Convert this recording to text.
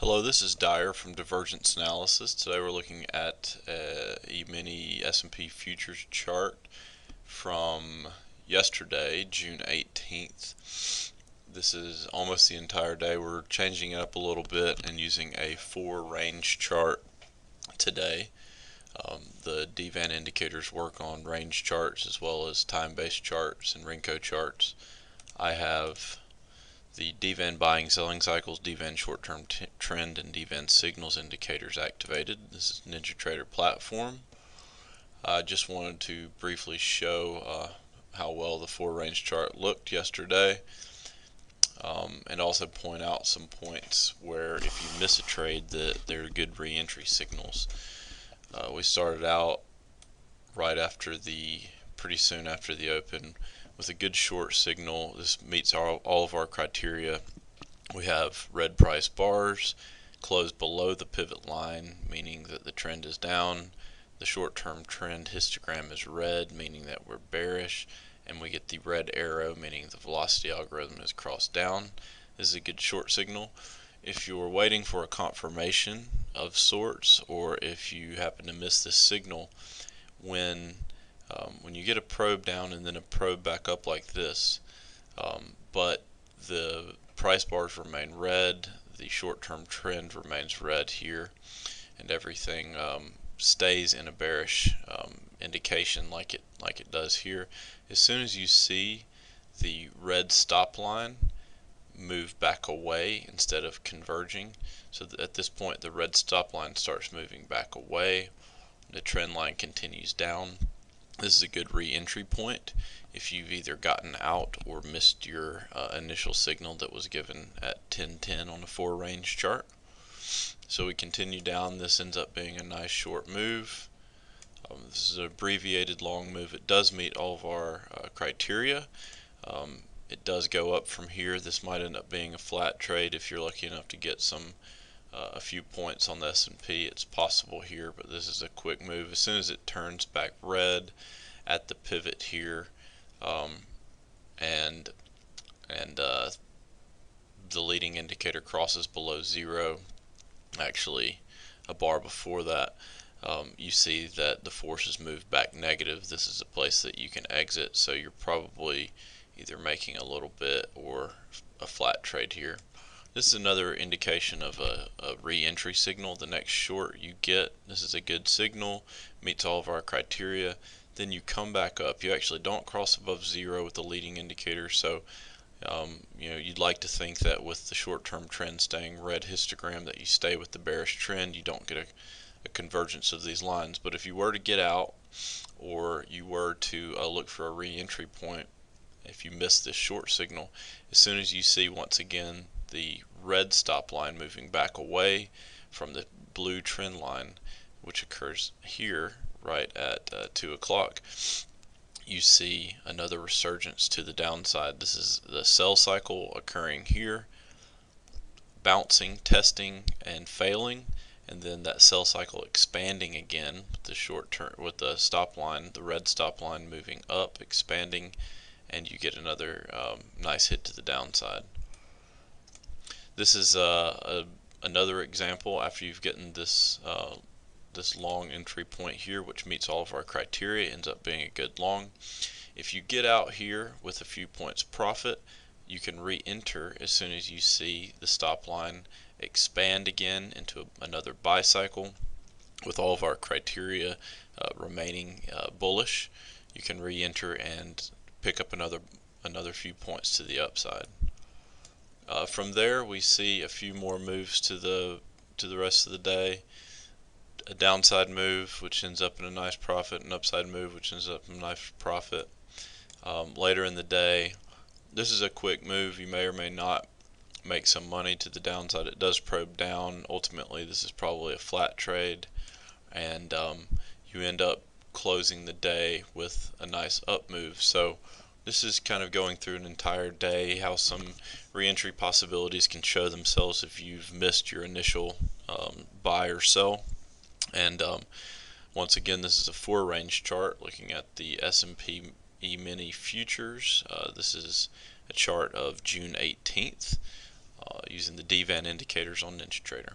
Hello, this is Dyer from Divergence Analysis. Today we're looking at E-mini S&P futures chart from yesterday, June 18th. This is almost the entire day. We're changing it up a little bit and using a 4-range chart today. The DVAN indicators work on range charts as well as time-based charts and Renko charts. I have the DVAN buying selling cycles, DVAN short-term trend, and DVAN signals indicators activated. This is NinjaTrader platform. I just wanted to briefly show how well the 4-range chart looked yesterday, and also point out some points where if you miss a trade that there are good re-entry signals. We started out pretty soon after the open with a good short signal. This meets all of our criteria. We have red price bars, close below the pivot line, meaning that the trend is down. The short-term trend histogram is red, meaning that we're bearish, and we get the red arrow, meaning the velocity algorithm is crossed down. This is a good short signal. If you're waiting for a confirmation of sorts, or if you happen to miss this signal, when you get a probe down and then a probe back up like this, but the price bars remain red, the short-term trend remains red here, and everything stays in a bearish indication like it does here. As soon as you see the red stop line move back away instead of converging, so at this point the red stop line starts moving back away, the trend line continues down. This is a good re-entry point if you've either gotten out or missed your initial signal that was given at 10:10 on a 4-range chart. So we continue down. This ends up being a nice short move. This is an abbreviated long move. It does meet all of our criteria. It does go up from here. This might end up being a flat trade if you're lucky enough to get a few points on the S&P. It's possible here, but this is a quick move. As soon as it turns back red at the pivot here, and the leading indicator crosses below 0, actually a bar before that, you see that the forces move back negative. This is a place that you can exit, so you're probably either making a little bit or a flat trade here. This is another indication of a re-entry signal. The next short you get, this is a good signal, meets all of our criteria. Then you come back up. You actually don't cross above 0 with the leading indicator, so you'd like to think that with the short-term trend staying red histogram that you stay with the bearish trend. You don't get a convergence of these lines. But if you were to get out, or you were to look for a re-entry point, if you miss this short signal, as soon as you see once again the red stop line moving back away from the blue trend line, which occurs here right at 2 o'clock, you see another resurgence to the downside. This is the sell cycle occurring here, bouncing, testing, and failing, and then that sell cycle expanding again with the short term, with the stop line, the red stop line moving up, expanding, and you get another nice hit to the downside. This is another example after you've gotten this long entry point here, which meets all of our criteria, ends up being a good long. If you get out here with a few points profit, you can re-enter as soon as you see the stop line expand again into another buy cycle with all of our criteria remaining bullish. You can re-enter and pick up another few points to the upside. From there we see a few more moves to the rest of the day. A downside move which ends up in a nice profit, an upside move which ends up in a nice profit. Later in the day, this is a quick move. You may or may not make some money to the downside. It does probe down. Ultimately this is probably a flat trade, and you end up closing the day with a nice up move. So this is kind of going through an entire day, how some re-entry possibilities can show themselves if you've missed your initial buy or sell. And once again, this is a 4-range chart looking at the S&P E-mini futures. This is a chart of June 18th. using the DVAN indicators on NinjaTrader.